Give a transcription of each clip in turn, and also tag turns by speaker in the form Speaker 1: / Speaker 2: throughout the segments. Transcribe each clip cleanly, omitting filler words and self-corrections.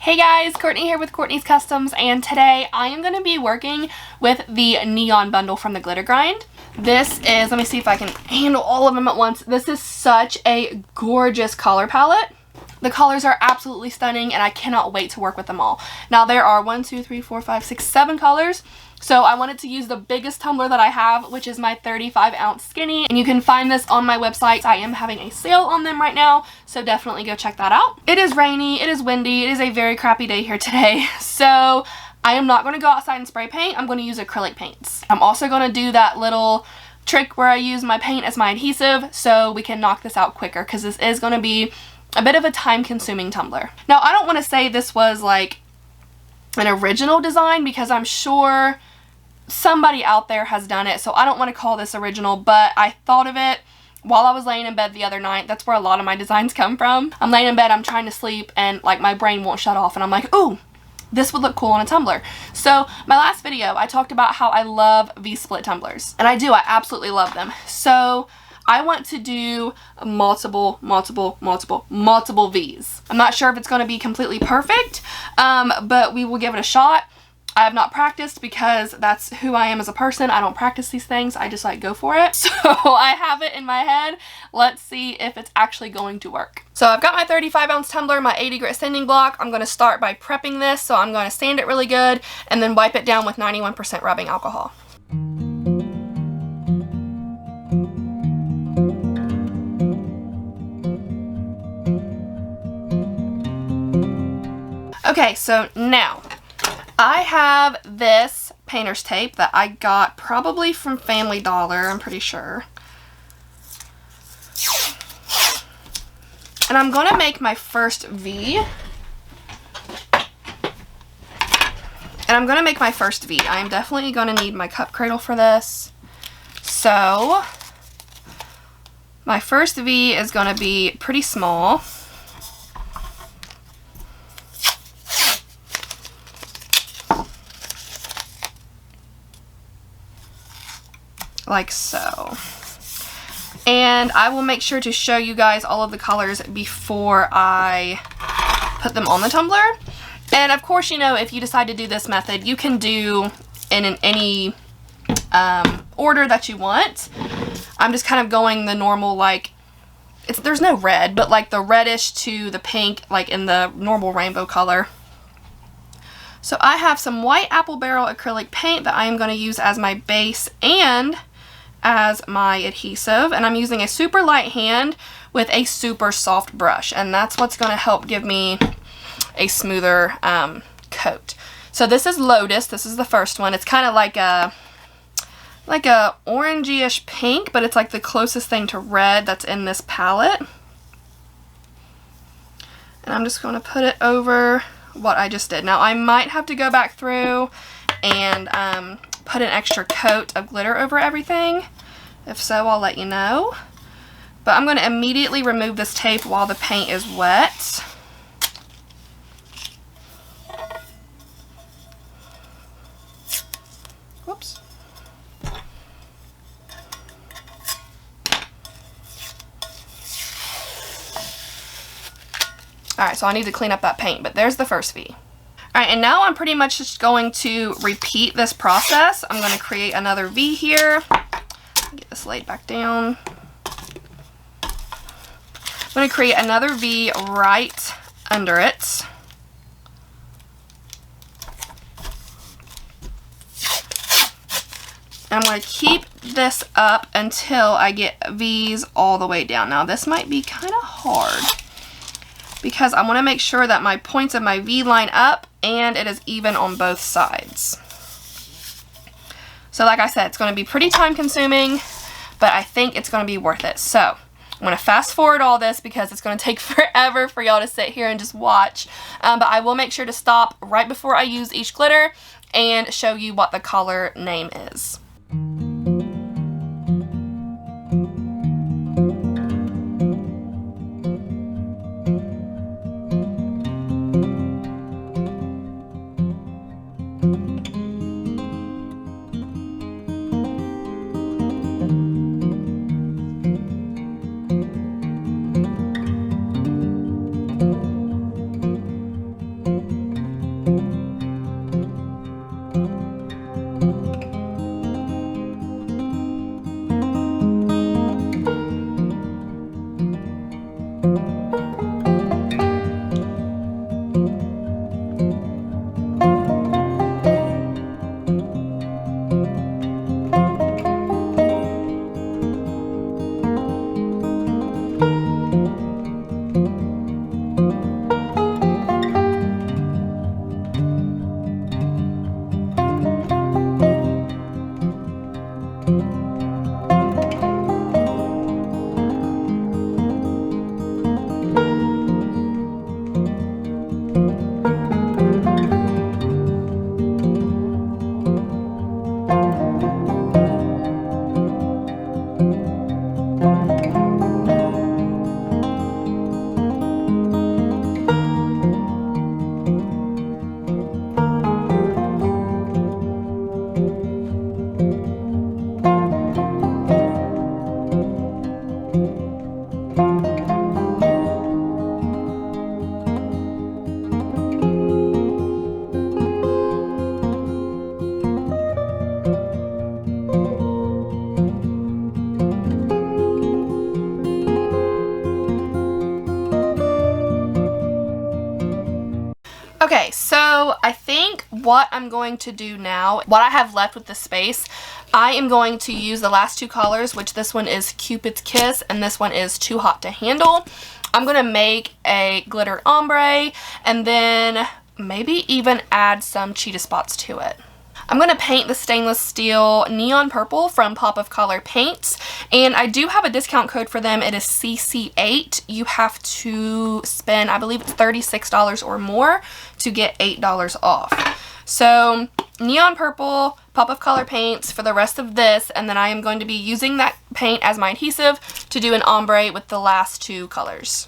Speaker 1: Hey guys, Courtney here with Courtney's Customs, and today I am going to be working with the Neon bundle from the Glitter Grind. This is, let me see if I can handle all of them at once. This is such a gorgeous color palette. The colors are absolutely stunning and I cannot wait to work with them all. Now there are 7 colors. So I wanted to use the biggest tumbler that I have, which is my 35-ounce skinny. And you can find this on my website. I am having a sale on them right now, so definitely go check that out. It is rainy, it is windy, it is a very crappy day here today. So I am not going to go outside and spray paint. I'm going to use acrylic paints. I'm also going to do that little trick where I use my paint as my adhesive so we can knock this out quicker, because this is going to be a bit of a time-consuming tumbler. Now I don't want to say this was like an original design, because I'm sure somebody out there has done it, so I don't want to call this original, but I thought of it while I was laying in bed the other night. That's where a lot of my designs come from. I'm laying in bed, I'm trying to sleep, and like my brain won't shut off, and I'm like, ooh, this would look cool on a tumbler. So my last video, I talked about how I love V-split tumblers, and I do, I absolutely love them. So I want to do multiple V's. I'm not sure if it's going to be completely perfect, but we will give it a shot. I have not practiced because that's who I am as a person. I don't practice these things. I just like go for it. So I have it in my head. Let's see if it's actually going to work. So I've got my 35-ounce tumbler, my 80 grit sanding block. I'm going to start by prepping this. So I'm going to sand it really good and then wipe it down with 91% rubbing alcohol. Okay, so now I have this painter's tape that I got probably from Family Dollar, I'm pretty sure. And I'm going to make my first V. And I'm going to make my first V. I am definitely going to need my cup cradle for this. So my first V is going to be pretty small. Like so. And I will make sure to show you guys all of the colors before I put them on the tumbler. And of course, you know, if you decide to do this method, you can do in any order that you want. I'm just kind of going the normal, like, there's no red, but like the reddish to the pink, like in the normal rainbow color. So I have some white apple barrel acrylic paint that I am going to use as my base and as my adhesive, and I'm using a super light hand with a super soft brush, and that's what's going to help give me a smoother coat. So this is Lotus. This is the first one. It's kind of like a orangey-ish pink, but it's like the closest thing to red that's in this palette. And I'm just going to put it over what I just did. Now I might have to go back through and put an extra coat of glitter over everything. If so, I'll let you know. But I'm going to immediately remove this tape while the paint is wet. Whoops. Alright, so I need to clean up that paint, but there's the first V. Alright, and now I'm pretty much just going to repeat this process. I'm going to create another V here. Get this laid back down. I'm going to create another V right under it. And I'm going to keep this up until I get V's all the way down. Now this might be kind of hard, because I want to make sure that my points of my V line up and it is even on both sides. So like I said, it's going to be pretty time consuming, but I think it's going to be worth it. So I'm going to fast forward all this because it's going to take forever for y'all to sit here and just watch. But I will make sure to stop right before I use each glitter and show you what the color name is. Okay, so I think what I'm going to do now, what I have left with the space, I am going to use the last two colors, which this one is Cupid's Kiss and this one is Too Hot to Handle. I'm going to make a glitter ombre and then maybe even add some Cheetah Spots to it. I'm going to paint the stainless steel neon purple from Pop of Color Paints, and I do have a discount code for them. It is CC8. You have to spend, I believe it's $36 or more to get $8 off. So neon purple, Pop of Color Paints for the rest of this, and then I am going to be using that paint as my adhesive to do an ombre with the last two colors.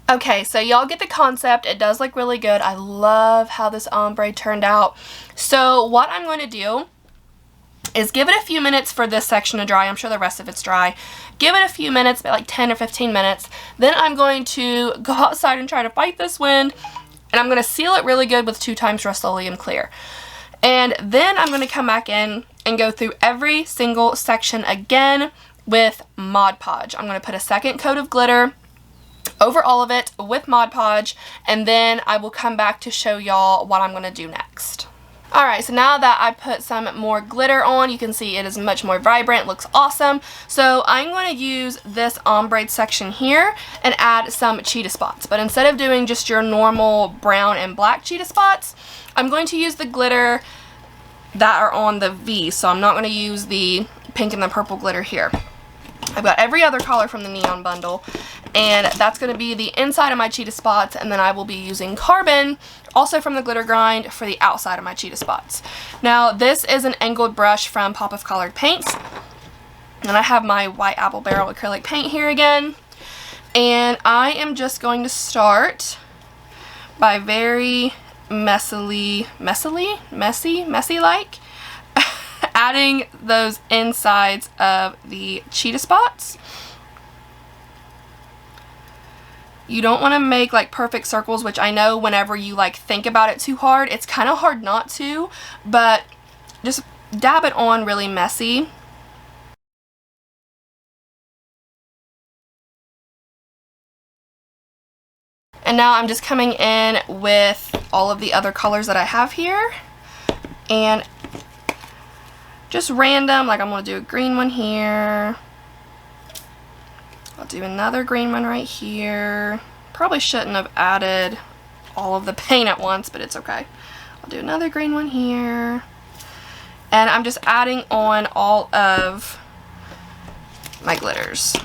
Speaker 1: Okay, so y'all get the concept. It does look really good. I love how this ombre turned out. So what I'm going to do is give it a few minutes for this section to dry. I'm sure the rest of it's dry. Give it a few minutes, like 10 or 15 minutes. Then I'm going to go outside and try to fight this wind. And I'm going to seal it really good with 2x Rust-Oleum Clear. And then I'm going to come back in and go through every single section again with Mod Podge. I'm going to put a second coat of glitter over all of it with Mod Podge, and then I will come back to show y'all what I'm going to do next. Alright, so now that I put some more glitter on, you can see it is much more vibrant, looks awesome. So I'm going to use this ombre section here and add some Cheetah Spots. But instead of doing just your normal brown and black Cheetah Spots, I'm going to use the glitter that are on the V. So I'm not going to use the pink and the purple glitter here. I've got every other color from the neon bundle, and that's going to be the inside of my Cheetah Spots, and then I will be using Carbon, also from the glitter grind, for the outside of my Cheetah Spots. Now this is an angled brush from Pop of Colored Paints, and I have my white apple barrel acrylic paint here again, and I am just going to start by very messy like adding those insides of the Cheetah Spots. You don't want to make like perfect circles, which I know whenever you like think about it too hard, it's kind of hard not to, but just dab it on really messy. And now I'm just coming in with all of the other colors that I have here, and just random, like I'm going to do a green one here. I'll do another green one right here. Probably shouldn't have added all of the paint at once, but it's okay. I'll do another green one here. And I'm just adding on all of my glitters.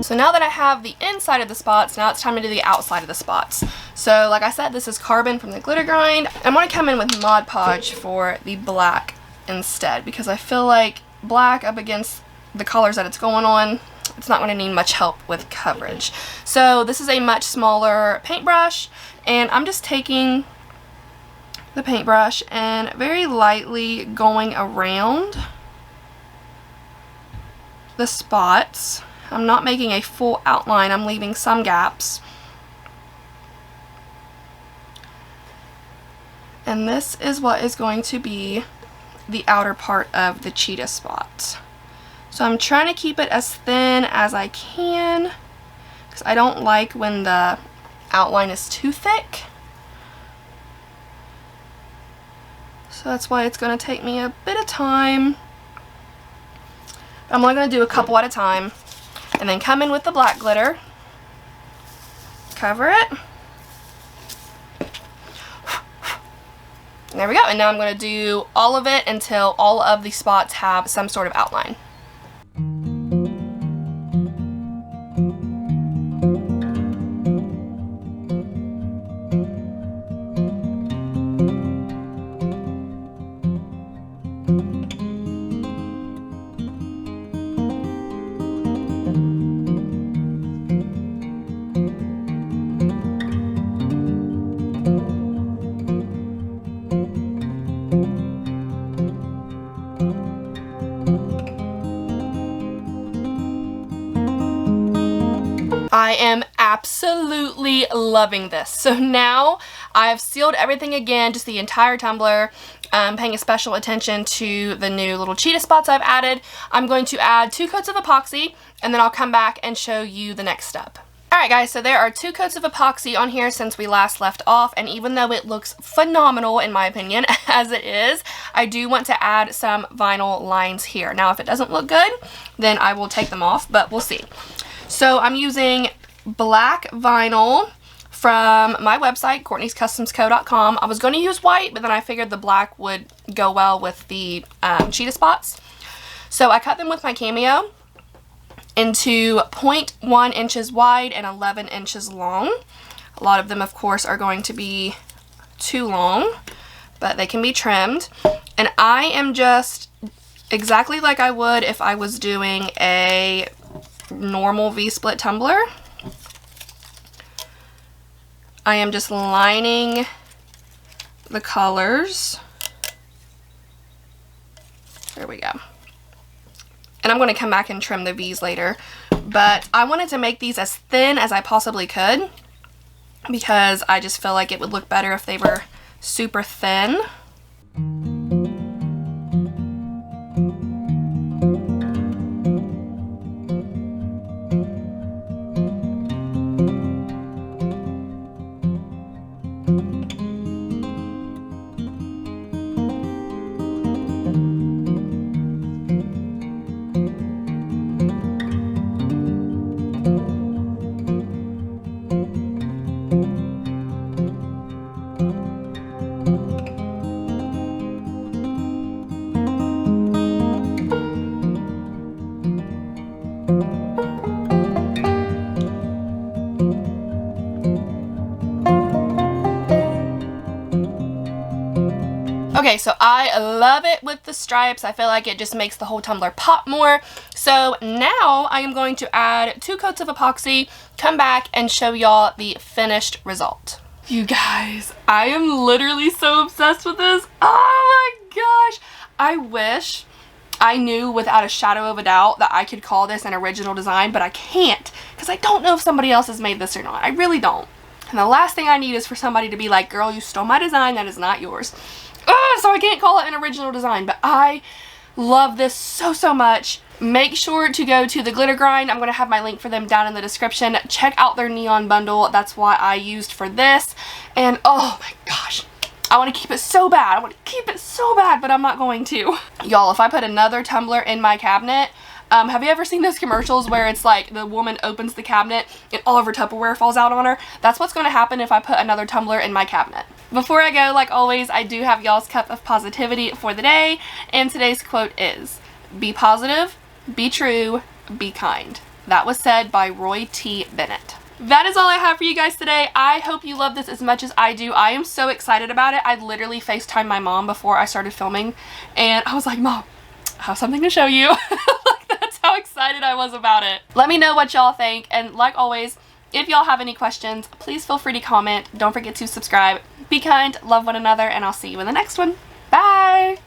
Speaker 1: So now that I have the inside of the spots, now it's time to do the outside of the spots. So like I said, this is Carbon from the glitter grind. I'm going to come in with Mod Podge for the black instead, because I feel like black up against the colors that it's going on, it's not going to need much help with coverage. So this is a much smaller paintbrush, and I'm just taking the paintbrush and very lightly going around the spots. I'm not making a full outline, I'm leaving some gaps. And this is what is going to be the outer part of the cheetah spot. So I'm trying to keep it as thin as I can, because I don't like when the outline is too thick. So that's why it's going to take me a bit of time. I'm only going to do a couple at a time, and then come in with the black glitter, cover it. There we go, and now I'm going to do all of it until all of the spots have some sort of outline. I am absolutely loving this. So now I've sealed everything again, just the entire tumbler, paying a special attention to the new little cheetah spots I've added. I'm going to add 2 coats of epoxy, and then I'll come back and show you the next step. Alright guys, so there are 2 coats of epoxy on here since we last left off, and even though it looks phenomenal in my opinion, as it is, I do want to add some vinyl lines here. Now if it doesn't look good, then I will take them off, but we'll see. So I'm using black vinyl from my website, Courtney'sCustomsCo.com. I was going to use white, but then I figured the black would go well with the cheetah spots. So I cut them with my Cameo into 0.1 inches wide and 11 inches long. A lot of them, of course, are going to be too long, but they can be trimmed. And I am just exactly like I would if I was doing a normal V-split tumbler. I am just lining the colors. There we go. And I'm going to come back and trim the V's later, but I wanted to make these as thin as I possibly could because I just feel like it would look better if they were super thin. Okay, so I love it with the stripes. I feel like it just makes the whole tumbler pop more. So now I am going to add 2 coats of epoxy, come back and show y'all the finished result. You guys, I am literally so obsessed with this. Oh my gosh. I wish I knew without a shadow of a doubt that I could call this an original design, but I can't because I don't know if somebody else has made this or not. I really don't. And the last thing I need is for somebody to be like, girl, you stole my design. That is not yours. So I can't call it an original design, but I love this so much. Make sure to go to the Glitter Grind. I'm going to have my link for them down in the description. Check out their neon bundle. That's what I used for this. And oh my gosh, I want to keep it so bad. I want to keep it so bad, but I'm not going to. Y'all, if I put another tumbler in my cabinet, have you ever seen those commercials where it's like the woman opens the cabinet and all of her Tupperware falls out on her? That's what's going to happen if I put another tumbler in my cabinet. Before I go, like always, I do have y'all's cup of positivity for the day, and today's quote is, "Be positive, be true, be kind." That was said by Roy T. Bennett. that is all I have for you guys today. I hope you love this as much as I do. I am so excited about it. I literally FaceTimed my mom before I started filming, and I was like, Mom, I have something to show you. Like, that's how excited I was about it. Let me know what y'all think, and like always, if y'all have any questions, please feel free to comment. Don't forget to subscribe. Be kind, love one another, and I'll see you in the next one. Bye!